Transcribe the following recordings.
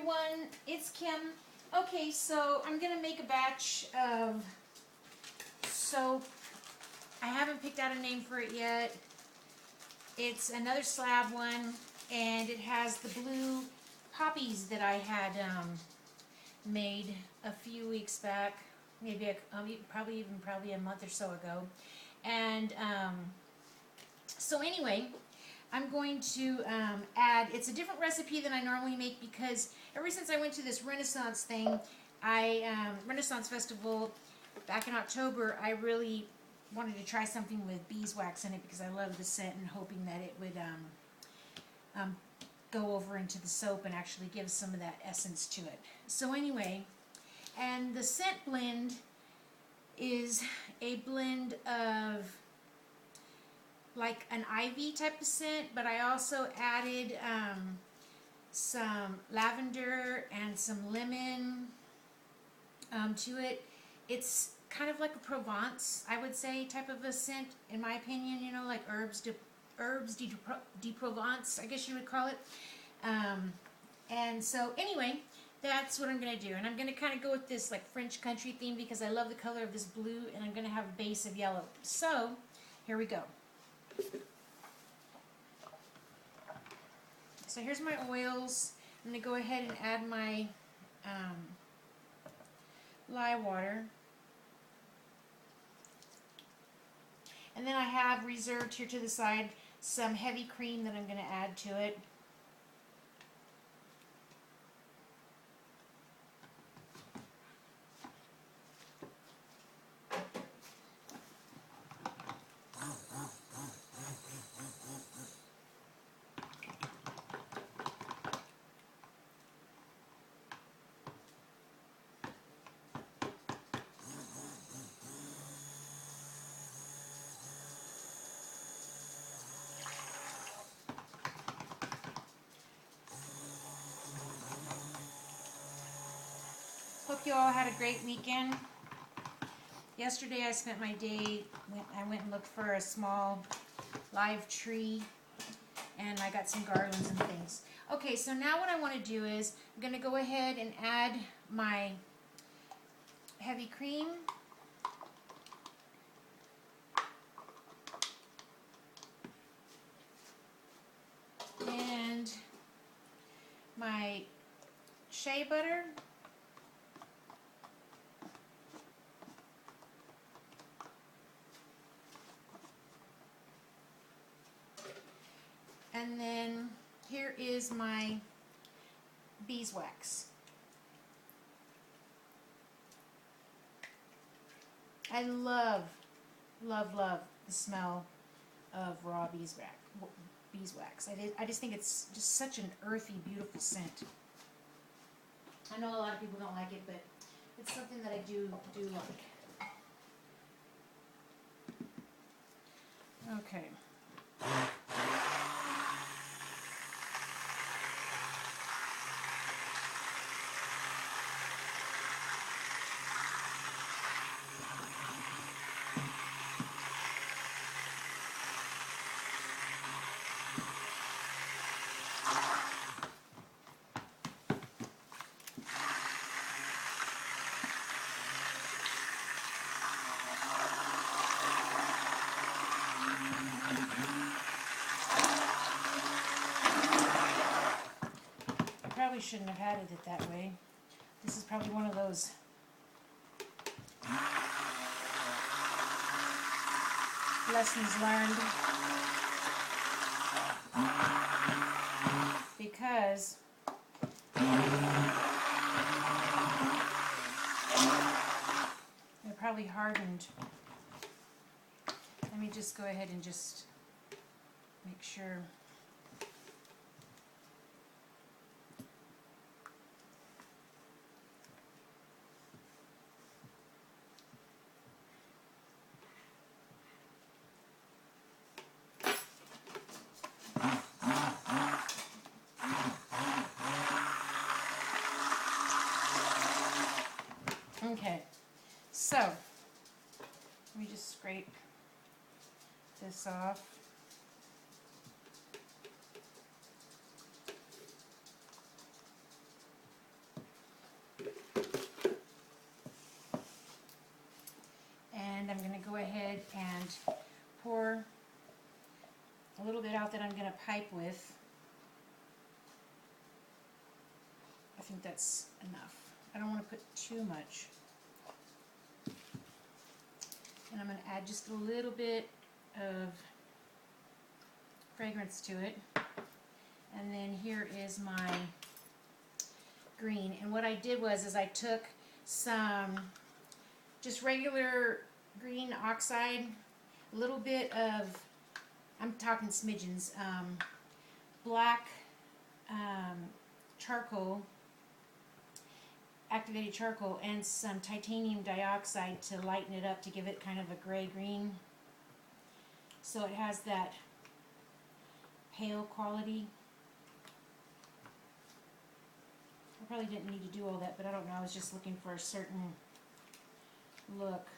everyone, it's Kim. Okay, so I'm going to make a batch of soap. I haven't picked out a name for it yet. It's another slab one, and it has the blue poppies that I had made a few weeks back, maybe probably a month or so ago. And so anyway, I'm going to add, it's a different recipe than I normally make because ever since I went to this Renaissance thing, Renaissance Festival back in October, I really wanted to try something with beeswax in it because I love the scent and hoping that it would go over into the soap and actually give some of that essence to it. So anyway, and the scent blend is a blend of like an ivy type of scent, but I also added some lavender and some lemon to it. It's kind of like a Provence, I would say, type of a scent, in my opinion, you know, like herbs de Provence, I guess you would call it. And so anyway, that's what I'm going to do. And I'm going to kind of go with this like French country theme because I love the color of this blue, and I'm going to have a base of yellow. So here we go. So here's my oils. I'm going to go ahead and add my lye water. And then I have reserved here to the side some heavy cream that I'm going to add to it. Hope you all had a great weekend. Yesterday I spent my day, I went and looked for a small live tree, and I got some garlands and things. Okay, so now what I want to do is, I'm going to go ahead and add my heavy cream. And my shea butter. And then here is my beeswax. I love the smell of raw beeswax. I just think it's just such an earthy, beautiful scent. I know a lot of people don't like it, but it's something that I do like. Okay. Probably shouldn't have had it that way. This is probably one of those lessons learned, because they're probably hardened. Let me just go ahead and just make sure. Okay, so let me just scrape this off. little bit out that I'm going to pipe with. I think that's enough. I don't want to put too much. And I'm going to add just a little bit of fragrance to it. And then here is my green. And what I did was I took some just regular green oxide, a little bit of, I'm talking smidgens, black charcoal, activated charcoal, and some titanium dioxide to lighten it up, to give it kind of a gray-green. So it has that pale quality. I probably didn't need to do all that, but I don't know. I was just looking for a certain look.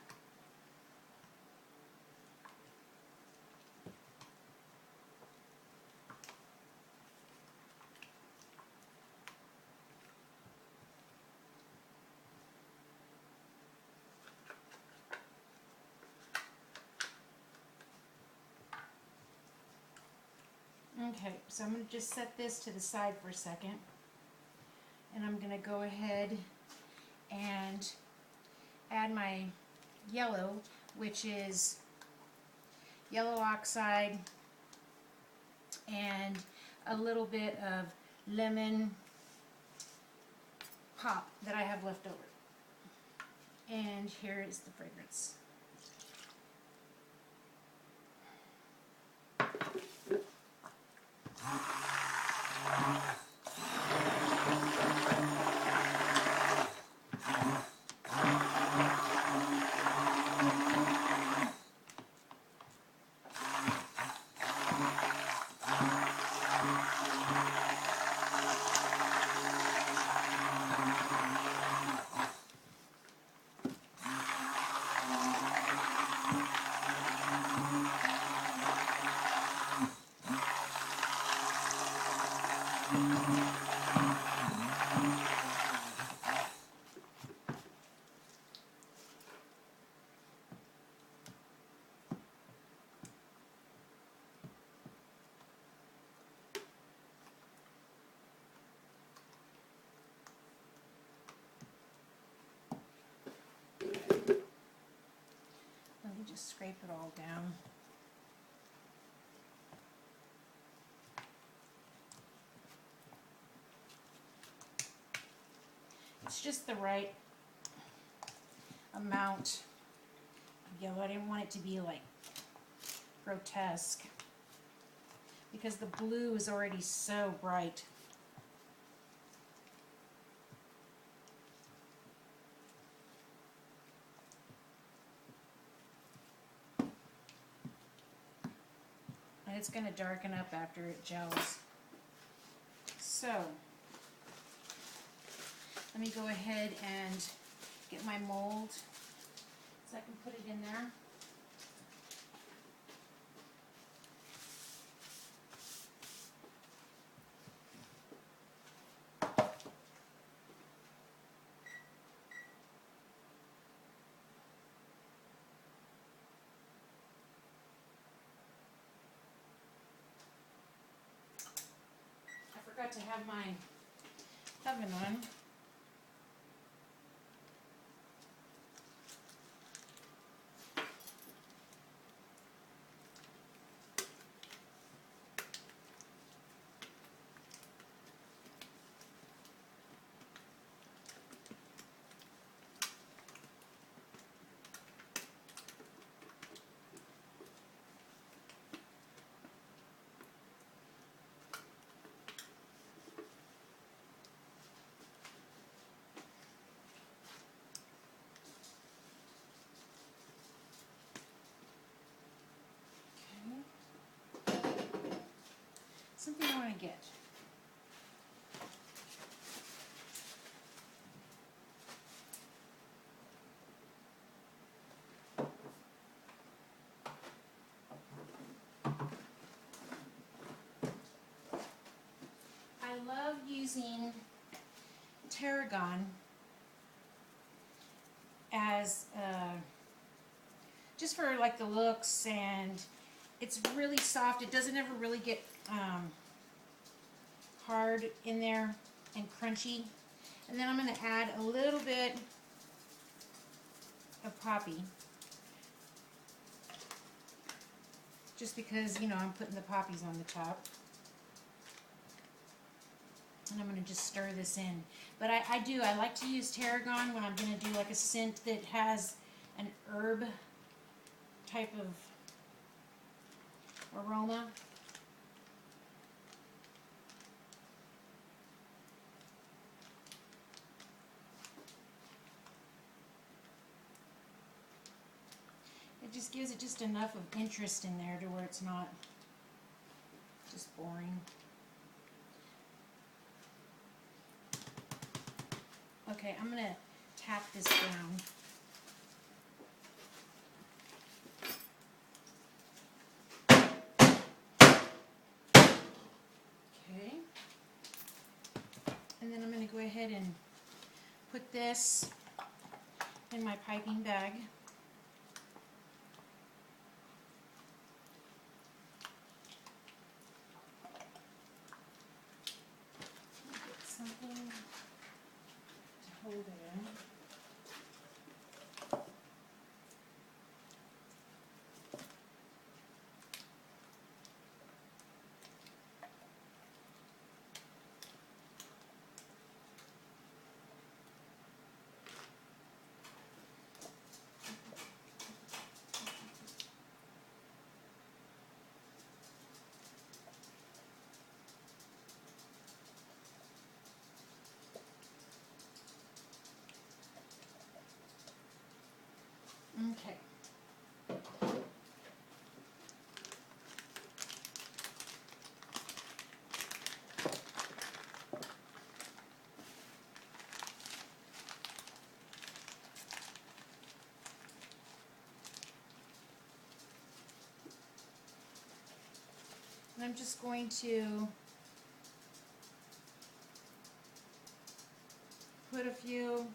Okay, so I'm going to just set this to the side for a second. And I'm going to go ahead and add my yellow, which is yellow oxide and a little bit of lemon pop that I have left over. And here is the fragrance. Let me just scrape it all down. It's just the right amount of yellow. I didn't want it to be like grotesque because the blue is already so bright. And it's going to darken up after it gels. So let me go ahead and get my mold so I can put it in there. I forgot to have my oven on. Something I want to get. I love using tarragon as just for like the looks, and it's really soft. It doesn't ever really get hard in there and crunchy. And then I'm going to add a little bit of poppy. Just because, you know, I'm putting the poppies on the top. And I'm going to just stir this in. But I like to use tarragon when I'm going to do like a scent that has an herb type of aroma. It just gives it just enough of interest in there to where it's not just boring. Okay, I'm going to tap this down. Okay. And then I'm going to go ahead and put this in my piping bag. Get something to hold it in. Okay. And I'm just going to put a few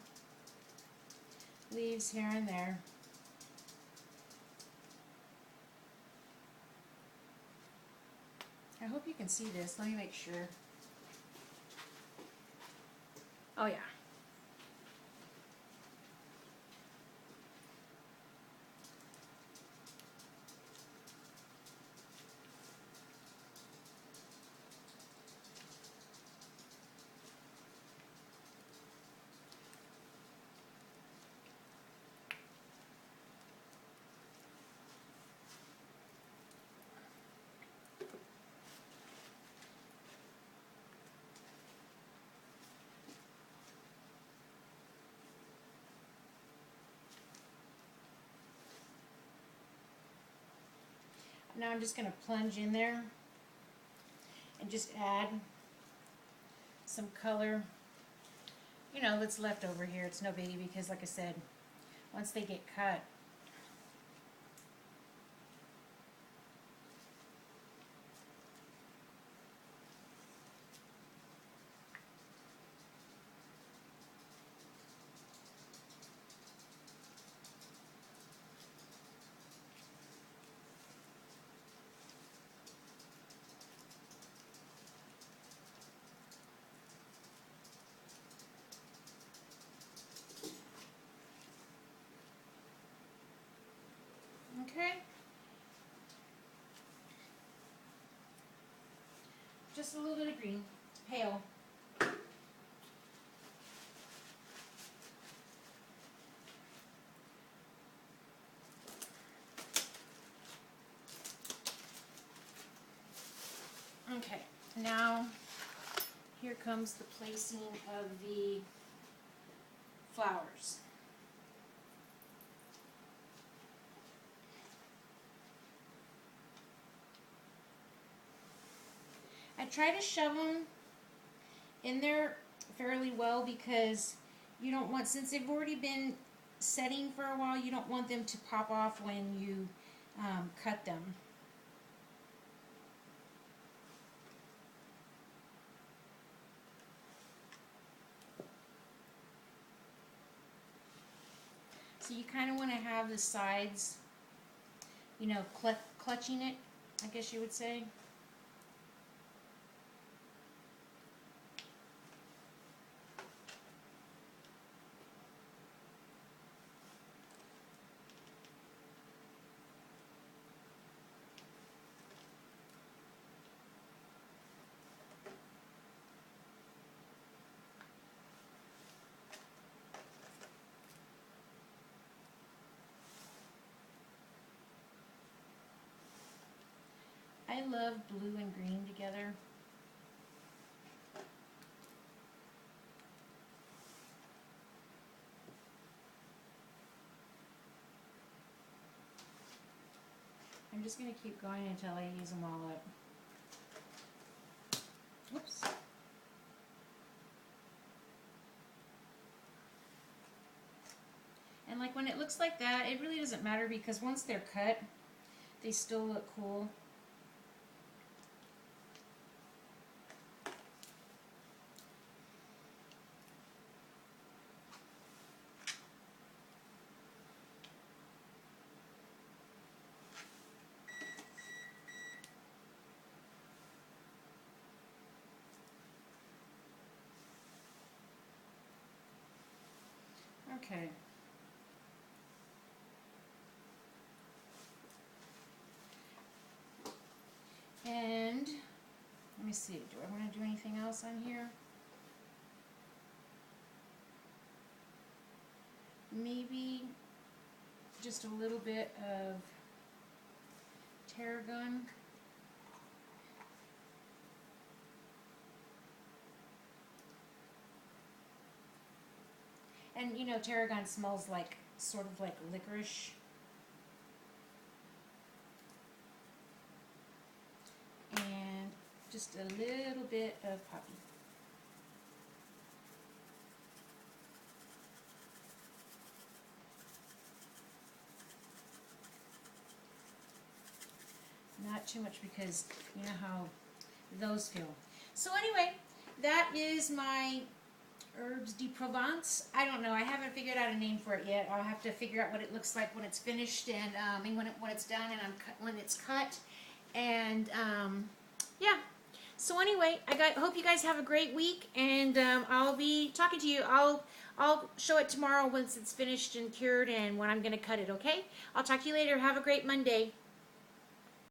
leaves here and there. I hope you can see this. Let me make sure. Oh yeah. Now I'm just going to plunge in there and just add some color, you know, that's left over here. It's no biggie because, like I said, once they get cut, okay? Just a little bit of green, pale. Okay, now here comes the placing of the flowers. I try to shove them in there fairly well because you don't want, since they've already been setting for a while, you don't want them to pop off when you cut them. So you kind of want to have the sides, you know, clutching it I guess you would say. I love blue and green together. I'm just going to keep going until I use them all up. Whoops. And like when it looks like that, it really doesn't matter because once they're cut, they still look cool. Okay. And let me see, do I want to do anything else on here? Maybe just a little bit of tarragon. And you know, tarragon smells like, sort of like licorice. And just a little bit of poppy. Not too much because you know how those feel. So anyway, that is my herbes de Provence. I don't know. I haven't figured out a name for it yet. I'll have to figure out what it looks like when it's finished and when it's done and when it's cut. And yeah. So anyway, hope you guys have a great week, and I'll be talking to you. I'll show it tomorrow once it's finished and cured and when I'm going to cut it. Okay? I'll talk to you later. Have a great Monday.